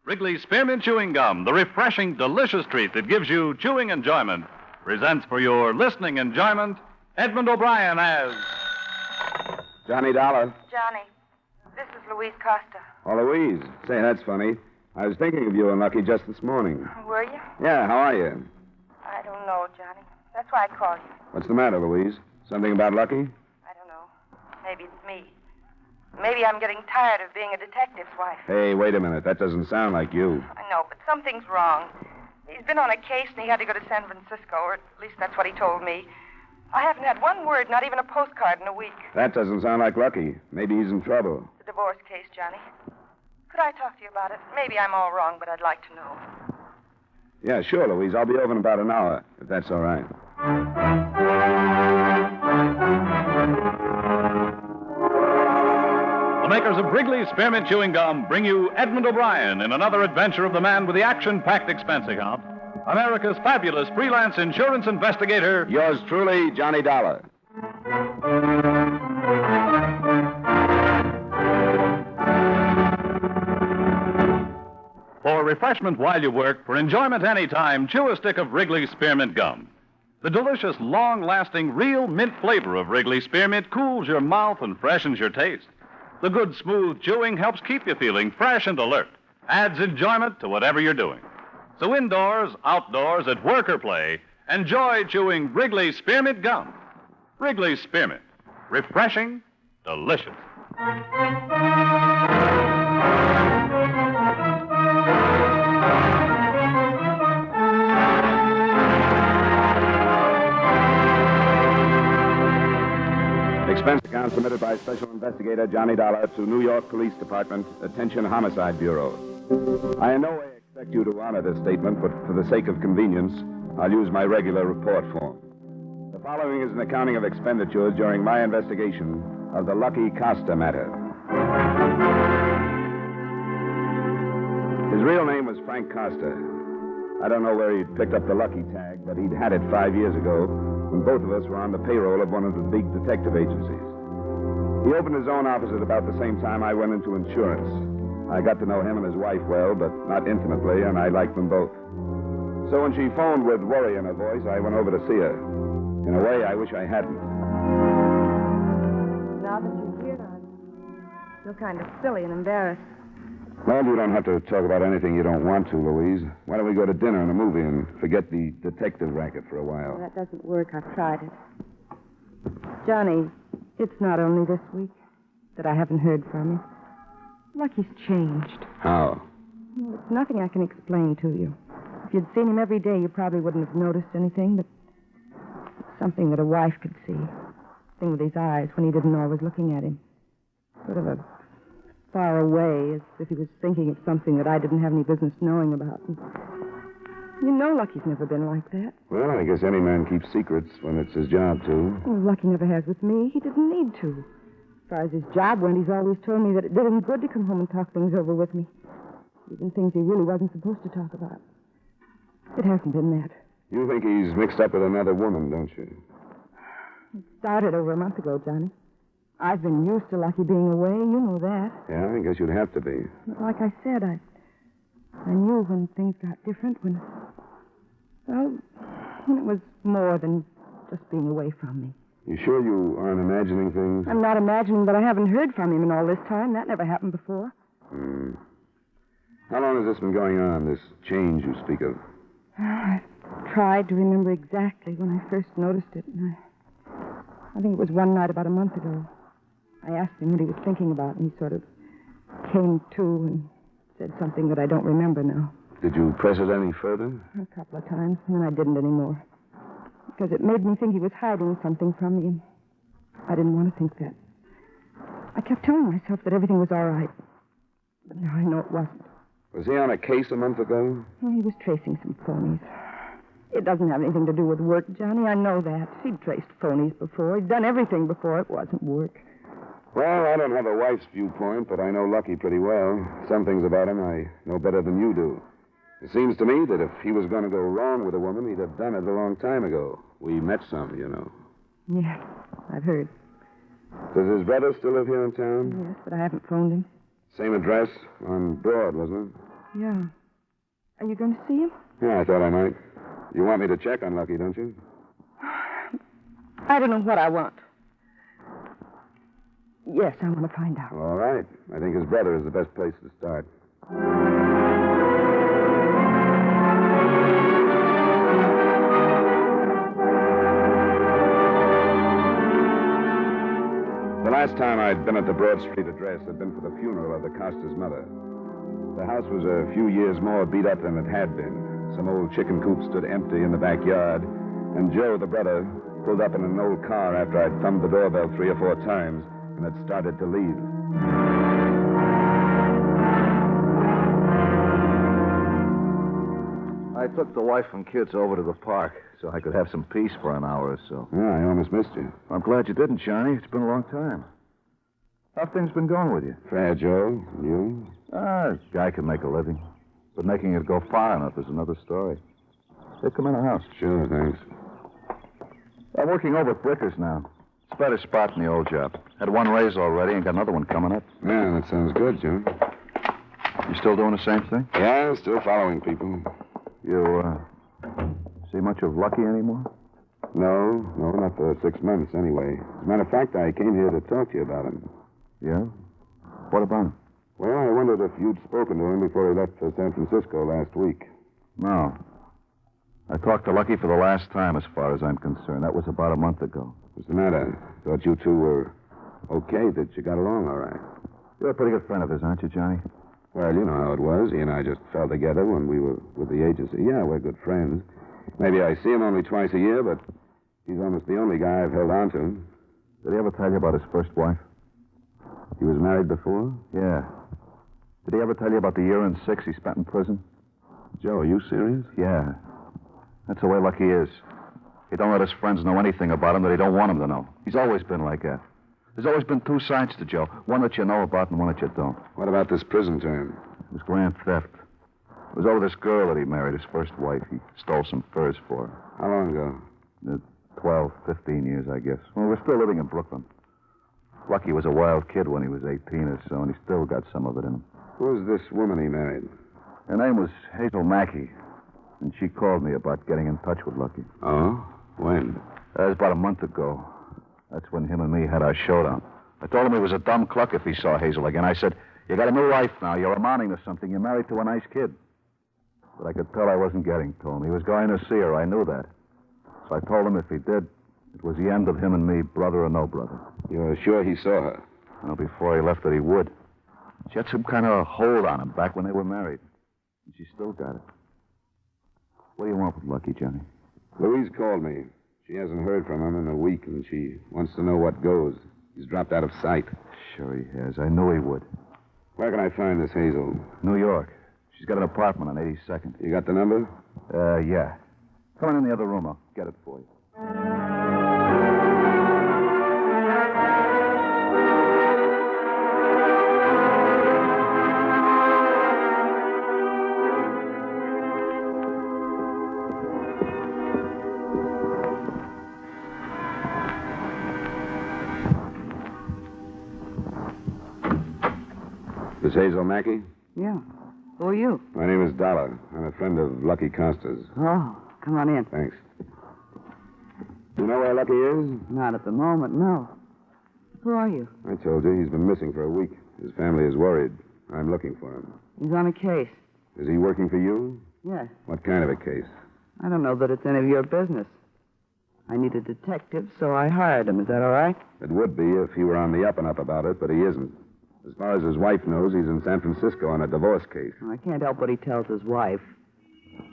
Wrigley's Spearmint Chewing Gum, the refreshing, delicious treat that gives you chewing enjoyment, presents for your listening enjoyment Edmond O'Brien as... Johnny Dollar. Johnny, this is Louise Costa. Oh, Louise. Say, that's funny. I was thinking of you and Lucky just this morning. Were you? Yeah, how are you? I don't know, Johnny. That's why I called you. What's the matter, Louise? Something about Lucky? I don't know. Maybe it's me. Maybe I'm getting tired of being a detective's wife. Hey, wait a minute. That doesn't sound like you. I know, but something's wrong. He's been on a case and he had to go to San Francisco, or at least that's what he told me. I haven't had one word, not even a postcard in a week. That doesn't sound like Lucky. Maybe he's in trouble. The divorce case, Johnny. Could I talk to you about it? Maybe I'm all wrong, but I'd like to know. Yeah, sure, Louise. I'll be over in about an hour, if that's all right. The makers of Wrigley's Spearmint Chewing Gum bring you Edmond O'Brien in another adventure of the man with the action-packed expense account, America's fabulous freelance insurance investigator. Yours truly, Johnny Dollar. For refreshment while you work, for enjoyment anytime, chew a stick of Wrigley's Spearmint Gum. The delicious, long-lasting, real mint flavor of Wrigley's Spearmint cools your mouth and freshens your taste. The good, smooth chewing helps keep you feeling fresh and alert, adds enjoyment to whatever you're doing. So indoors, outdoors, at work or play, enjoy chewing Wrigley's Spearmint Gum. Wrigley's Spearmint. Refreshing, delicious. Expense account submitted by Special Investigator Johnny Dollar to New York Police Department, Attention Homicide Bureau. I in no way expect you to honor this statement, but for the sake of convenience, I'll use my regular report form. The following is an accounting of expenditures during my investigation of the Lucky Costa matter. His real name was Frank Costa. I don't know where he'd picked up the Lucky tag, but he'd had it 5 years ago when both of us were on the payroll of one of the big detective agencies. He opened his own office at about the same time I went into insurance. I got to know him and his wife well, but not intimately, and I liked them both. So when she phoned with worry in her voice, I went over to see her. In a way, I wish I hadn't. Now that you're here, I feel kind of silly and embarrassed. Well, you don't have to talk about anything you don't want to, Louise. Why don't we go to dinner and a movie and forget the detective racket for a while? That doesn't work. I've tried it. Johnny, it's not only this week that I haven't heard from him. Lucky's changed. How? Well, it's nothing I can explain to you. If you'd seen him every day, you probably wouldn't have noticed anything, but it's something that a wife could see. Thing with his eyes when he didn't know I was looking at him. Sort of a far away, as if he was thinking of something that I didn't have any business knowing about. And you know Lucky's never been like that. Well, I guess any man keeps secrets when it's his job to. Well, Lucky never has with me. He didn't need to. As far as his job went, he's always told me that it did him good to come home and talk things over with me. Even things he really wasn't supposed to talk about. It hasn't been that. You think he's mixed up with another woman, don't you? It started over a month ago, Johnny. I've been used to Lucky being away. You know that. Yeah, I guess you'd have to be. But like I said, I knew when things got different, when it was more than just being away from me. You sure you aren't imagining things? I'm not imagining, but I haven't heard from him in all this time. That never happened before. How long has this been going on, this change you speak of? I tried to remember exactly when I first noticed it, and I think it was one night about a month ago. I asked him what he was thinking about, and he sort of came to and said something that I don't remember now. Did you press it any further? A couple of times, and then I didn't anymore. Because it made me think he was hiding something from me, and I didn't want to think that. I kept telling myself that everything was all right. But now I know it wasn't. Was he on a case a month ago? Well, he was tracing some phonies. It doesn't have anything to do with work, Johnny. I know that. He'd traced phonies before. He'd done everything before. It wasn't work. Well, I don't have a wife's viewpoint, but I know Lucky pretty well. Some things about him I know better than you do. It seems to me that if he was going to go wrong with a woman, he'd have done it a long time ago. We met some, you know. Yeah, I've heard. Does his brother still live here in town? Yes, but I haven't phoned him. Same address on Broad, wasn't it? Yeah. Are you going to see him? Yeah, I thought I might. You want me to check on Lucky, don't you? I don't know what I want. Yes, I want to find out. All right. I think his brother is the best place to start. The last time I'd been at the Broad Street address had been for the funeral of the Costa's mother. The house was a few years more beat up than it had been. Some old chicken coop stood empty in the backyard, and Joe, the brother, pulled up in an old car after I'd thumbed the doorbell 3 or 4 times and had started to leave. I took the wife and kids over to the park so I could have some peace for an hour or so. Yeah, I almost missed you. I'm glad you didn't, Johnny. It's been a long time. How've things been going with you? Fair, Joe. You? A guy can make a living. But making it go far enough is another story. Hey, come in the house. Sure, thanks. I'm working over at Bricker's now. It's a better spot than the old job. Had one raise already and got another one coming up. Yeah, that sounds good, Joe. You still doing the same thing? Yeah, still following people. You, see much of Lucky anymore? No, not for 6 months anyway. As a matter of fact, I came here to talk to you about him. Yeah? What about him? Well, I wondered if you'd spoken to him before he left for San Francisco last week. No. I talked to Lucky for the last time, as far as I'm concerned. That was about a month ago. What's the matter? Thought you two were okay, that you got along all right. You're a pretty good friend of his, aren't you, Johnny? Well, you know how it was. He and I just fell together when we were with the agency. Yeah, we're good friends. Maybe I see him only twice a year, but he's almost the only guy I've held on to. Did he ever tell you about his first wife? He was married before? Yeah. Did he ever tell you about the year and 6 he spent in prison? Joe, are you serious? Yeah. That's the way Lucky is. He don't let his friends know anything about him that he don't want them to know. He's always been like that. There's always been 2 sides to Joe. One that you know about and one that you don't. What about this prison term? It was grand theft. It was over this girl that he married, his first wife. He stole some furs for her. How long ago? 12, 15 years, I guess. Well, we're still living in Brooklyn. Lucky was a wild kid when he was 18 or so, and he still got some of it in him. Who's this woman he married? Her name was Hazel Mackey, and she called me about getting in touch with Lucky. Oh? When? That was about a month ago. That's when him and me had our showdown. I told him he was a dumb cluck if he saw Hazel again. I said, you got a new life now. You're amounting to something. You're married to a nice kid. But I could tell I wasn't getting to him. He was going to see her. I knew that. So I told him if he did, it was the end of him and me, brother or no brother. You're sure he saw her? Well, before he left that he would. She had some kind of hold on him back when they were married. And she still got it. What do you want with Lucky, Johnny? Louise called me. She hasn't heard from him in a week, and she wants to know what goes. He's dropped out of sight. Sure he has. I knew he would. Where can I find this Hazel? New York. She's got an apartment on 82nd. You got the number? Yeah. Come on in the other room. I'll get it for you. This Hazel Mackey? Yeah. Who are you? My name is Dollar. I'm a friend of Lucky Costa's. Oh, come on in. Thanks. You know where Lucky is? Not at the moment, no. Who are you? I told you, he's been missing for a week. His family is worried. I'm looking for him. He's on a case. Is he working for you? Yes. What kind of a case? I don't know that it's any of your business. I need a detective, so I hired him. Is that all right? It would be if he were on the up and up about it, but he isn't. As far as his wife knows, he's in San Francisco on a divorce case. I can't help what he tells his wife.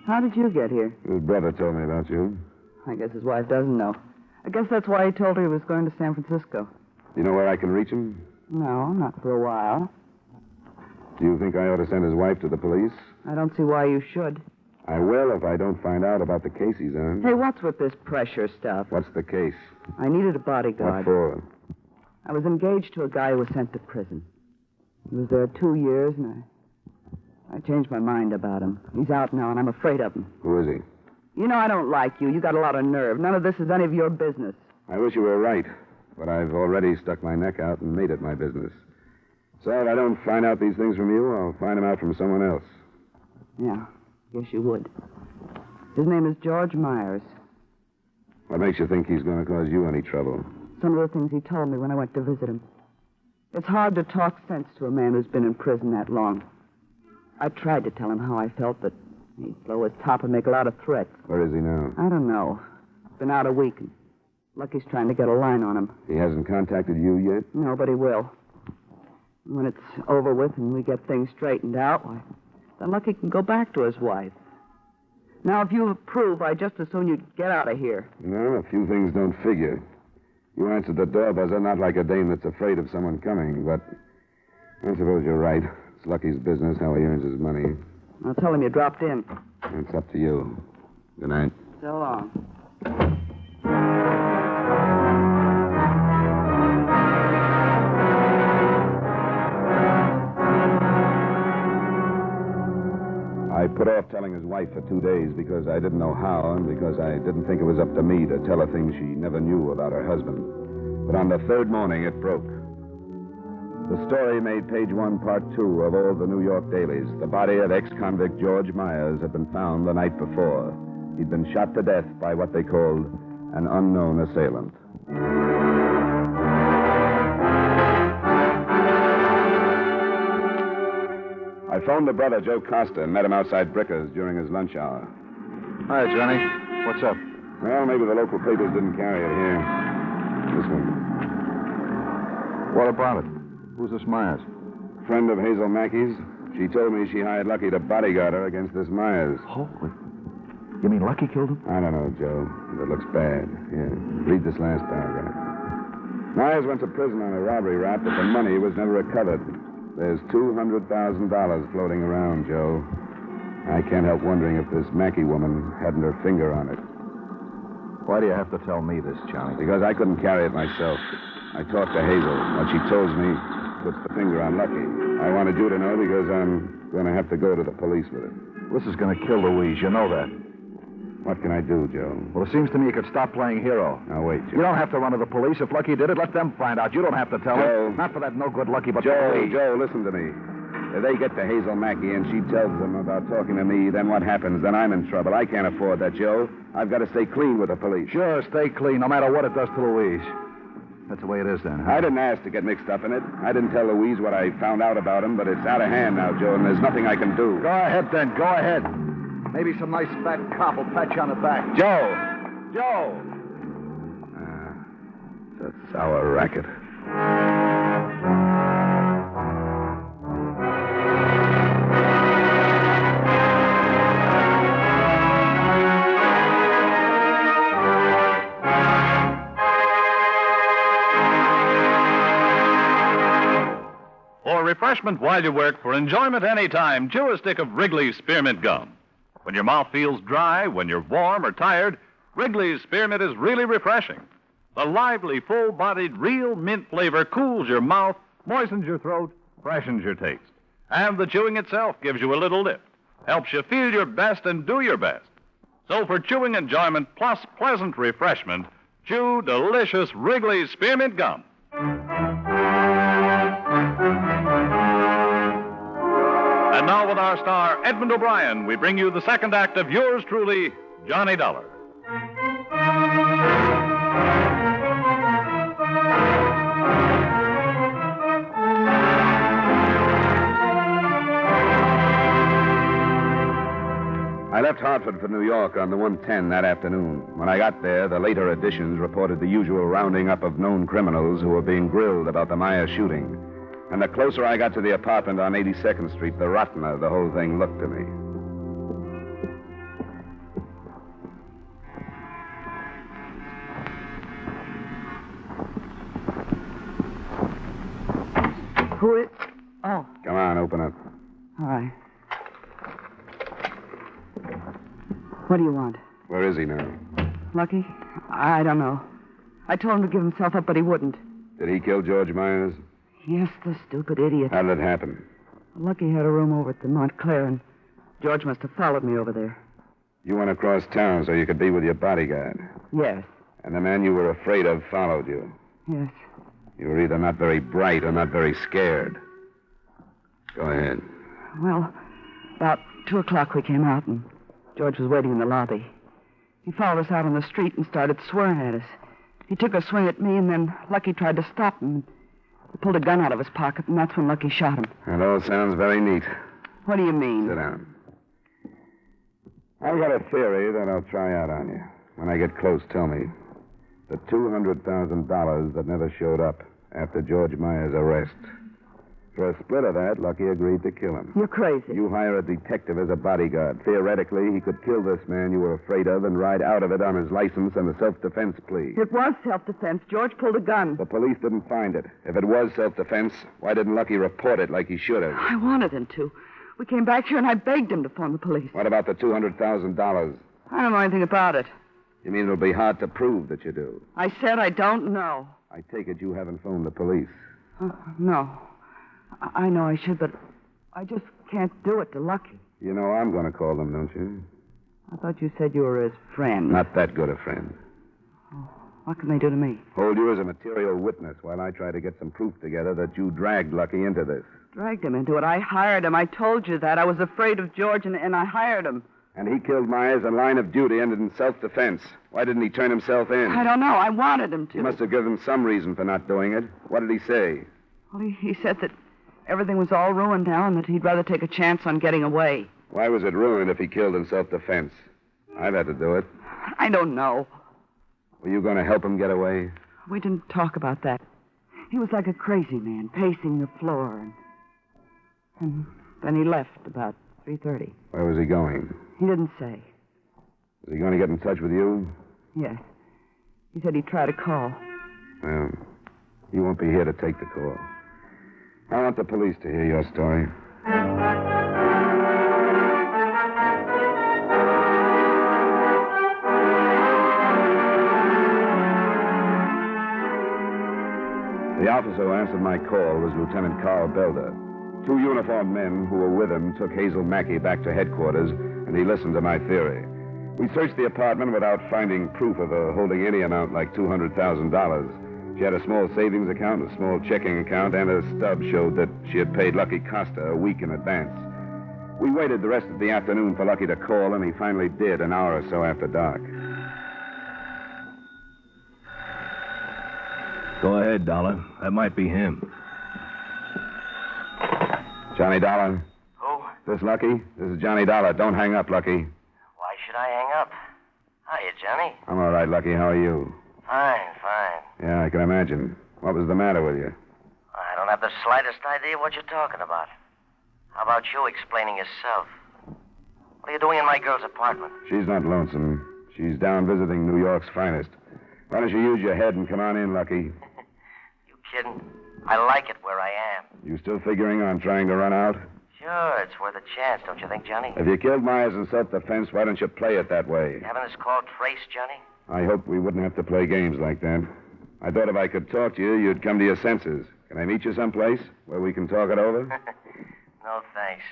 How did you get here? His brother told me about you. I guess his wife doesn't know. I guess that's why he told her he was going to San Francisco. You know where I can reach him? No, not for a while. Do you think I ought to send his wife to the police? I don't see why you should. I will if I don't find out about the case he's on. Hey, what's with this pressure stuff? What's the case? I needed a bodyguard. What for? I was engaged to a guy who was sent to prison. He was there 2 years, and I changed my mind about him. He's out now, and I'm afraid of him. Who is he? You know I don't like you. You got a lot of nerve. None of this is any of your business. I wish you were right, but I've already stuck my neck out and made it my business. So if I don't find out these things from you, I'll find them out from someone else. Yeah, guess you would. His name is George Myers. What makes you think he's going to cause you any trouble? Some of the things he told me when I went to visit him. It's hard to talk sense to a man who's been in prison that long. I tried to tell him how I felt, but he'd blow his top and make a lot of threats. Where is he now? I don't know. Been out a week, and Lucky's trying to get a line on him. He hasn't contacted you yet? No, but he will. When it's over with and we get things straightened out, why, then Lucky can go back to his wife. Now, if you approve, I'd just as soon you'd get out of here. No, a few things don't figure. You answered the door buzzer not like a dame that's afraid of someone coming, but I suppose you're right. It's Lucky's business how he earns his money. I'll tell him you dropped in. It's up to you. Good night. So long. I put off telling his wife for 2 days because I didn't know how and because I didn't think it was up to me to tell her things she never knew about her husband. But on the third morning, it broke. The story made page 1, part 2 of all the New York dailies. The body of ex-convict George Myers had been found the night before. He'd been shot to death by what they called an unknown assailant. I phoned the brother, Joe Costa, and met him outside Bricker's during his lunch hour. Hi, Johnny. What's up? Well, maybe the local papers didn't carry it here. This one. What about it? Who's this Myers? Friend of Hazel Mackey's. She told me she hired Lucky to bodyguard her against this Myers. Holy. You mean Lucky killed him? I don't know, Joe. It looks bad. Here, read this last paragraph. Myers went to prison on a robbery rap, but the money was never recovered. There's $200,000 floating around, Joe. I can't help wondering if this Mackey woman hadn't her finger on it. Why do you have to tell me this, Johnny? Because I couldn't carry it myself. I talked to Hazel. What she tells me puts the finger on Lucky. I wanted you to know because I'm going to have to go to the police with it. This is going to kill Louise. You know that. What can I do, Joe? Well, it seems to me you could stop playing hero. Now, wait, Joe. You don't have to run to the police. If Lucky did it, let them find out. You don't have to tell Joe. them. Not for that no-good Lucky, but Joe, for Louise. Joe, listen to me. If they get to Hazel Mackey and she tells them about talking to me, then what happens? Then I'm in trouble. I can't afford that, Joe. I've got to stay clean with the police. Sure, stay clean, no matter what it does to Louise. That's the way it is, then, huh? I didn't ask to get mixed up in it. I didn't tell Louise what I found out about him, but it's out of hand now, Joe, and there's nothing I can do. Go ahead, then. Go ahead. Maybe some nice fat cop will pat you on the back. Joe! Joe! It's a sour racket. For refreshment while you work, for enjoyment any time, chew a stick of Wrigley's Spearmint Gum. When your mouth feels dry, when you're warm or tired, Wrigley's Spearmint is really refreshing. The lively, full-bodied, real mint flavor cools your mouth, moistens your throat, freshens your taste. And the chewing itself gives you a little lift, helps you feel your best and do your best. So for chewing enjoyment plus pleasant refreshment, chew delicious Wrigley's Spearmint Gum. And now with our star, Edmond O'Brien, we bring you the second act of yours truly, Johnny Dollar. I left Hartford for New York on the 110 that afternoon. When I got there, the later editions reported the usual rounding up of known criminals who were being grilled about the Myers shooting. And the closer I got to the apartment on 82nd Street, the rottener the whole thing looked to me. Who is... Oh, Come on, open up. all right. What do you want? Where is he now? Lucky? I don't know. I told him to give himself up, but he wouldn't. Did he kill George Myers? Yes, the stupid idiot. How did it happen? Lucky had a room over at the Montclair, and George must have followed me over there. You went across town so you could be with your bodyguard. Yes, And the man you were afraid of followed you. yes. You were either not very bright or not very scared. Go ahead. Well, About 2 o'clock we came out, and George was waiting in the lobby. He followed us out on the street and started swearing at us. He took a swing at me, and then Lucky tried to stop him. He pulled a gun out of his pocket, and that's when Lucky shot him. That all sounds very neat. What do you mean? Sit down. I've got a theory that I'll try out on you. When I get close, tell me. The $200,000 that never showed up after George Myers' arrest. For a split of that, Lucky agreed to kill him. You're crazy. You hire a detective as a bodyguard. Theoretically, he could kill this man you were afraid of and ride out of it on his license and a self-defense plea. It was self-defense. George pulled a gun. The police didn't find it. If it was self-defense, why didn't Lucky report it like he should have? I wanted him to. We came back here and I begged him to phone the police. What about the $200,000? I don't know anything about it. You mean it'll be hard to prove that you do? I said I don't know. I take it you haven't phoned the police. No. I know I should, but I just can't do it to Lucky. You know I'm going to call them, don't you? I thought you said you were his friend. Not that good a friend. Oh, what can they do to me? Hold you as a material witness while I try to get some proof together that you dragged Lucky into this. Dragged him into it. I hired him. I told you that. I was afraid of George, and I hired him. And he killed Myers in line of duty, ended in self-defense. Why didn't he turn himself in? I don't know. I wanted him to. You must have given him some reason for not doing it. What did he say? Well, he said that everything was all ruined now and that he'd rather take a chance on getting away. Why was it ruined if he killed in self-defense? I've had to do it. I don't know. Were you going to help him get away? We didn't talk about that. He was like a crazy man, pacing the floor. And then he left about 3:30. Where was he going? He didn't say. Was he going to get in touch with you? Yes. He said he'd try to call. Well, he won't be here to take the call. I want the police to hear your story. The officer who answered my call was Lieutenant Carl Belder. 2 uniformed men who were with him took Hazel Mackey back to headquarters, and he listened to my theory. We searched the apartment without finding proof of her holding any amount like $200,000. She had a small savings account, a small checking account, and a stub showed that she had paid Lucky Costa a week in advance. We waited the rest of the afternoon for Lucky to call, and he finally did an hour or so after dark. Go ahead, Dollar. That might be him. Johnny Dollar. Who? This Lucky? This is Johnny Dollar. Don't hang up, Lucky. Why should I hang up? Hiya, Johnny. I'm all right, Lucky. How are you? Fine. Yeah, I can imagine. What was the matter with you? I don't have the slightest idea what you're talking about. How about you explaining yourself? What are you doing in my girl's apartment? She's not lonesome. She's down visiting New York's finest. Why don't you use your head and come on in, Lucky? You kidding? I like it where I am. You still figuring on trying to run out? Sure, it's worth a chance, don't you think, Johnny? If you killed Myers in self-defense, why don't you play it that way? Having this call traced, Johnny? I hoped we wouldn't have to play games like that. I thought if I could talk to you, you'd come to your senses. Can I meet you someplace where we can talk it over? No, thanks.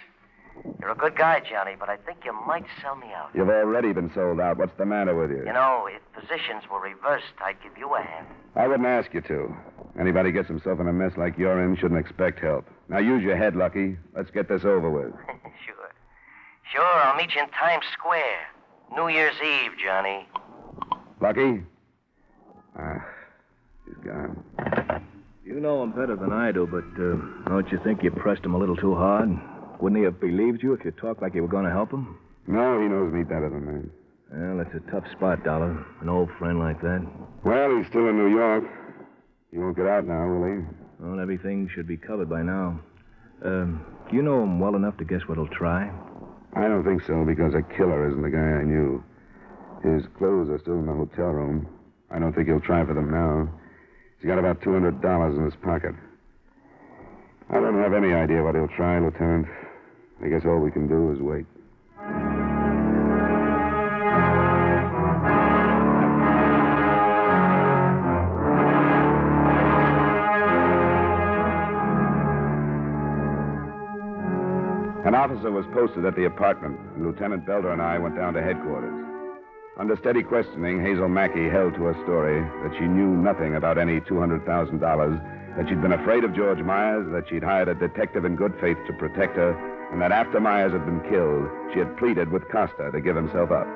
You're a good guy, Johnny, but I think you might sell me out. You've already been sold out. What's the matter with you? You know, if positions were reversed, I'd give you a hand. I wouldn't ask you to. Anybody gets himself in a mess like you're in shouldn't expect help. Now use your head, Lucky. Let's get this over with. Sure, I'll meet you in Times Square. New Year's Eve, Johnny. Lucky? He's gone. You know him better than I do, but don't you think you pressed him a little too hard? Wouldn't he have believed you if you talked like you were going to help him? No, he knows me better than that. Well, it's a tough spot, Dollar. An old friend like that. Well, he's still in New York. He won't get out now, will he? Well, everything should be covered by now. Do you know him well enough to guess what he'll try? I don't think so, because a killer isn't the guy I knew. His clothes are still in the hotel room. I don't think he'll try for them now. He's got about $200 in his pocket. I don't have any idea what he'll try, Lieutenant. I guess all we can do is wait. An officer was posted at the apartment, and Lieutenant Belder and I went down to headquarters. Under steady questioning, Hazel Mackey held to her story that she knew nothing about any $200,000, that she'd been afraid of George Myers, that she'd hired a detective in good faith to protect her, and that after Myers had been killed, she had pleaded with Costa to give himself up.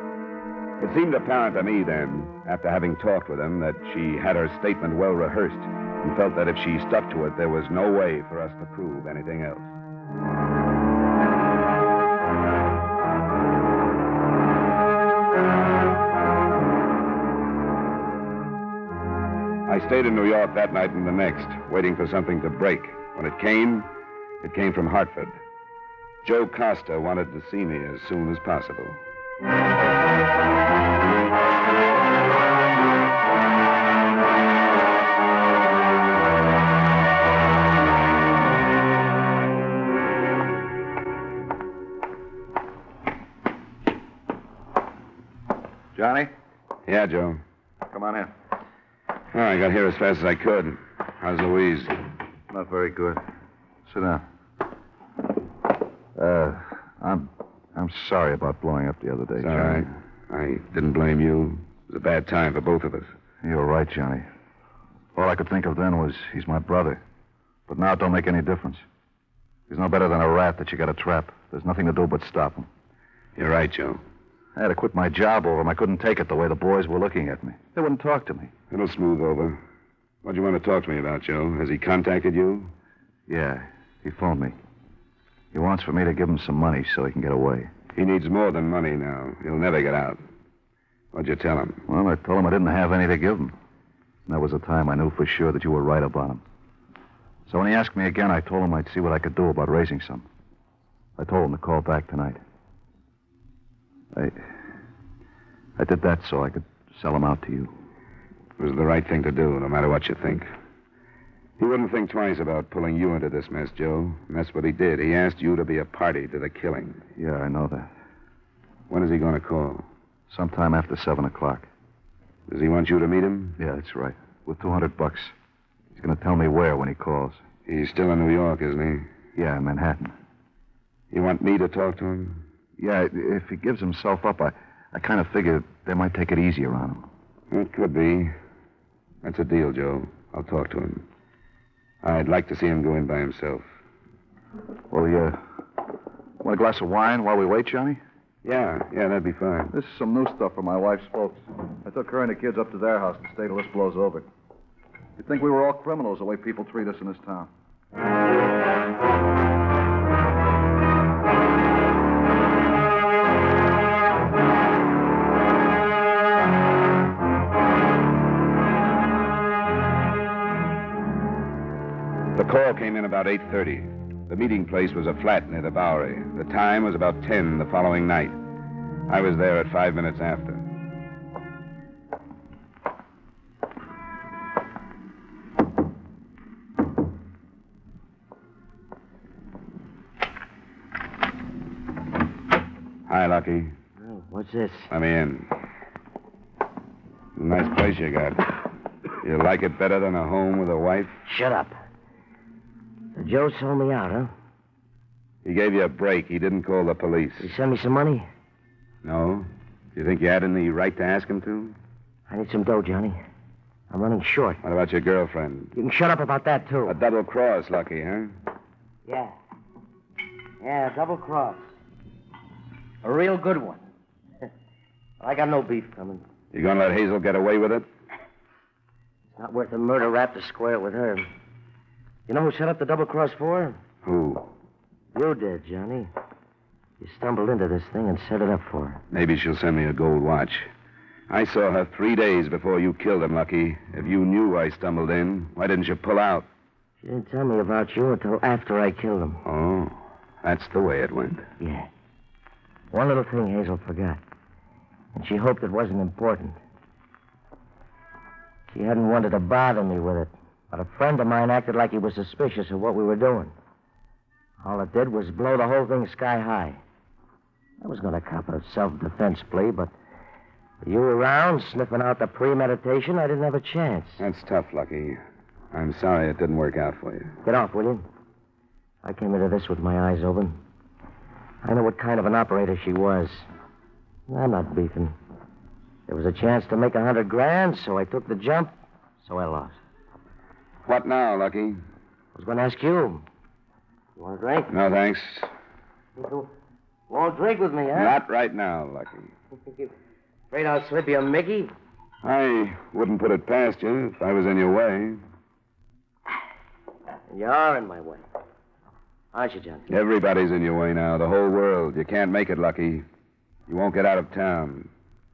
It seemed apparent to me then, after having talked with him, that she had her statement well rehearsed and felt that if she stuck to it, there was no way for us to prove anything else. I stayed in New York that night and the next, waiting for something to break. When it came from Hartford. Joe Costa wanted to see me as soon as possible. Johnny? Yeah, Joe. Come on in. Oh, I got here as fast as I could. How's Louise? Not very good. Sit down. I'm sorry about blowing up the other day, It's Johnny. all right. I didn't blame you. It was a bad time for both of us. You're right, Johnny. All I could think of then was he's my brother. But now it don't make any difference. He's no better than a rat that you got to trap. There's nothing to do but stop him. You're right, Joe. I had to quit my job over him. I couldn't take it the way the boys were looking at me. They wouldn't talk to me. It'll smooth over. What do you want to talk to me about, Joe? Has he contacted you? Yeah, he phoned me. He wants for me to give him some money so he can get away. He needs more than money now. He'll never get out. What'd you tell him? Well, I told him I didn't have any to give him. And that was the time I knew for sure that you were right about him. So when he asked me again, I told him I'd see what I could do about raising some. I told him to call back tonight. I did that so I could sell him out to you. It was the right thing to do, no matter what you think. He wouldn't think twice about pulling you into this mess, Joe. And that's what he did. He asked you to be a party to the killing. Yeah, I know that. When is he going to call? Sometime after 7 o'clock. Does he want you to meet him? Yeah, that's right. With $200. He's going to tell me where when he calls. He's still in New York, isn't he? Yeah, in Manhattan. You want me to talk to him? Yeah, if he gives himself up, I kind of figure they might take it easier on him. It could be. That's a deal, Joe. I'll talk to him. I'd like to see him go in by himself. Well, you want a glass of wine while we wait, Johnny? Yeah, that'd be fine. This is some new stuff from my wife's folks. I took her and the kids up to their house to stay till this blows over. You'd think we were all criminals the way people treat us in this town. The call came in about 8:30. The meeting place was a flat near the Bowery. The time was about 10 the following night. I was there at 5 minutes after. Hi, Lucky. Oh, what's this? Let me in. Nice place you got. You like it better than a home with a wife? Shut up. So Joe sold me out, huh? He gave you a break. He didn't call the police. Did he send me some money? No? Do you think you had any right to ask him to? I need some dough, Johnny. I'm running short. What about your girlfriend? You can shut up about that, too. A double cross, Lucky, huh? Yeah. Yeah, double cross. A real good one. I got no beef coming. You gonna let Hazel get away with it? It's not worth a murder rap to square with her. You know who set up the double cross for her? Who? You did, Johnny. You stumbled into this thing and set it up for her. Maybe she'll send me a gold watch. I saw her 3 days before you killed him, Lucky. If you knew I stumbled in, why didn't you pull out? She didn't tell me about you until after I killed him. Oh, that's the way it went. Yeah. One little thing Hazel forgot. And she hoped it wasn't important. She hadn't wanted to bother me with it. But a friend of mine acted like he was suspicious of what we were doing. All it did was blow the whole thing sky high. I was going to cop a self-defense plea, but with you around, sniffing out the premeditation, I didn't have a chance. That's tough, Lucky. I'm sorry it didn't work out for you. Get off, will you? I came into this with my eyes open. I know what kind of an operator she was. I'm not beefing. There was a chance to make $100,000, so I took the jump, so I lost. What now, Lucky? I was going to ask you. You want a drink? No, thanks. Won't drink with me, huh? Not right now, Lucky. Afraid I'll slip you a Mickey? I wouldn't put it past you if I was in your way. You are in my way. Aren't you, Johnny? Everybody's in your way now, the whole world. You can't make it, Lucky. You won't get out of town.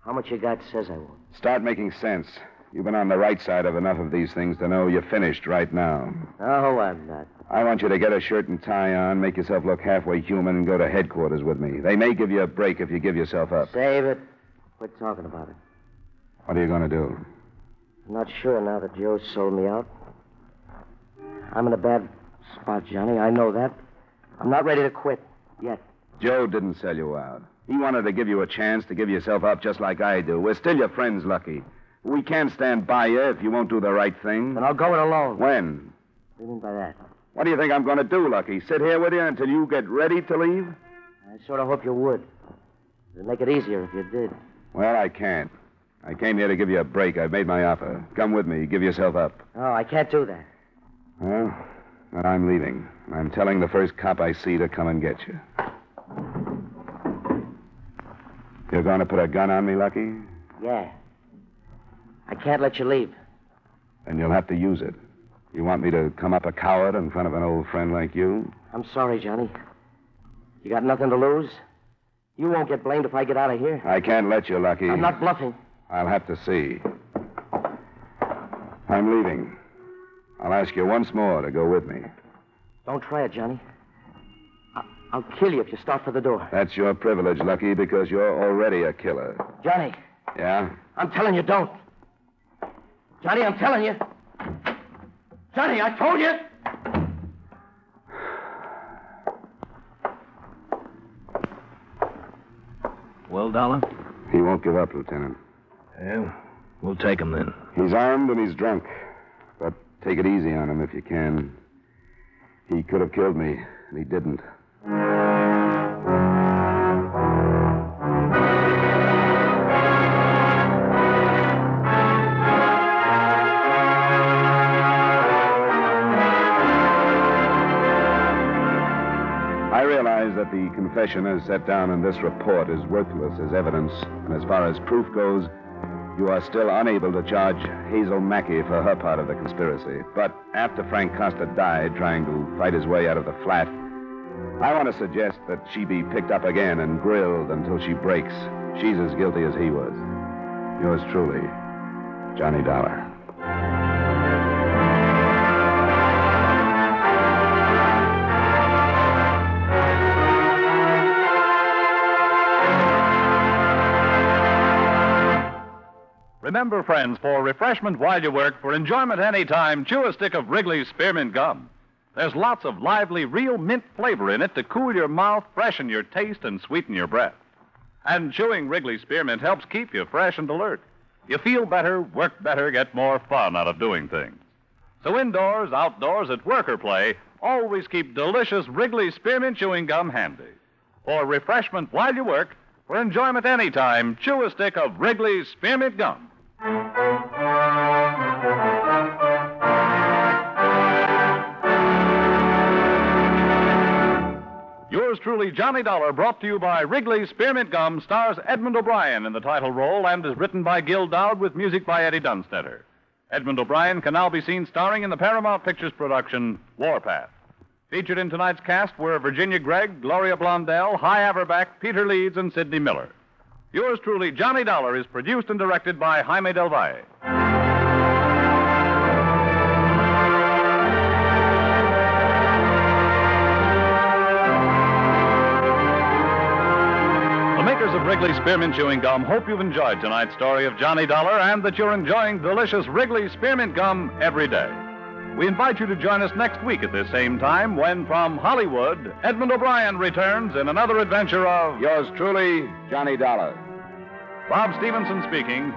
How much you got says I won't. Start making sense. You've been on the right side of enough of these things to know you're finished right now. No, I'm not. I want you to get a shirt and tie on, make yourself look halfway human, and go to headquarters with me. They may give you a break if you give yourself up. Save it. Quit talking about it. What are you going to do? I'm not sure now that Joe sold me out. I'm in a bad spot, Johnny. I know that. I'm not ready to quit yet. Joe didn't sell you out. He wanted to give you a chance to give yourself up just like I do. We're still your friends, Lucky. We can't stand by you if you won't do the right thing. Then I'll go it alone. When? What do you mean by that? What do you think I'm going to do, Lucky? Sit here with you until you get ready to leave? I sort of hope you would. It'd make it easier if you did. Well, I can't. I came here to give you a break. I've made my offer. Come with me. Give yourself up. Oh, I can't do that. Well, then I'm leaving. I'm telling the first cop I see to come and get you. You're going to put a gun on me, Lucky? Yeah. I can't let you leave. Then you'll have to use it. You want me to come up a coward in front of an old friend like you? I'm sorry, Johnny. You got nothing to lose? You won't get blamed if I get out of here. I can't let you, Lucky. I'm not bluffing. I'll have to see. I'm leaving. I'll ask you once more to go with me. Don't try it, Johnny. I'll kill you if you start for the door. That's your privilege, Lucky, because you're already a killer. Johnny. Yeah? I'm telling you, don't. Johnny, I'm telling you. Johnny, I told you. Well, Dollar? He won't give up, Lieutenant. Yeah, we'll take him then. He's armed and he's drunk. But take it easy on him if you can. He could have killed me, and he didn't. I realize that the confession as set down in this report is worthless as evidence, and as far as proof goes, you are still unable to charge Hazel Mackey for her part of the conspiracy. But after Frank Costa died trying to fight his way out of the flat, I want to suggest that she be picked up again and grilled until she breaks. She's as guilty as he was. Yours truly, Johnny Dollar. Remember, friends, for refreshment while you work, for enjoyment any time, chew a stick of Wrigley's Spearmint Gum. There's lots of lively, real mint flavor in it to cool your mouth, freshen your taste, and sweeten your breath. And chewing Wrigley's Spearmint helps keep you fresh and alert. You feel better, work better, get more fun out of doing things. So indoors, outdoors, at work or play, always keep delicious Wrigley's Spearmint Chewing Gum handy. For refreshment while you work, for enjoyment any time, chew a stick of Wrigley's Spearmint Gum. Yours truly, Johnny Dollar, brought to you by Wrigley's Spearmint Gum, stars Edmond O'Brien in the title role and is written by Gil Dowd with music by Eddie Dunstetter. Edmond O'Brien can now be seen starring in the Paramount Pictures production, Warpath. Featured in tonight's cast were Virginia Gregg, Gloria Blondell, Hy Averback, Peter Leeds, and Sidney Miller. Yours truly, Johnny Dollar, is produced and directed by Jaime Del Valle. The makers of Wrigley's Spearmint Chewing Gum hope you've enjoyed tonight's story of Johnny Dollar and that you're enjoying delicious Wrigley's Spearmint Gum every day. We invite you to join us next week at this same time when, from Hollywood, Edmond O'Brien returns in another adventure of... Yours truly, Johnny Dollar. Bob Stevenson speaking.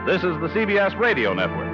This is the CBS Radio Network.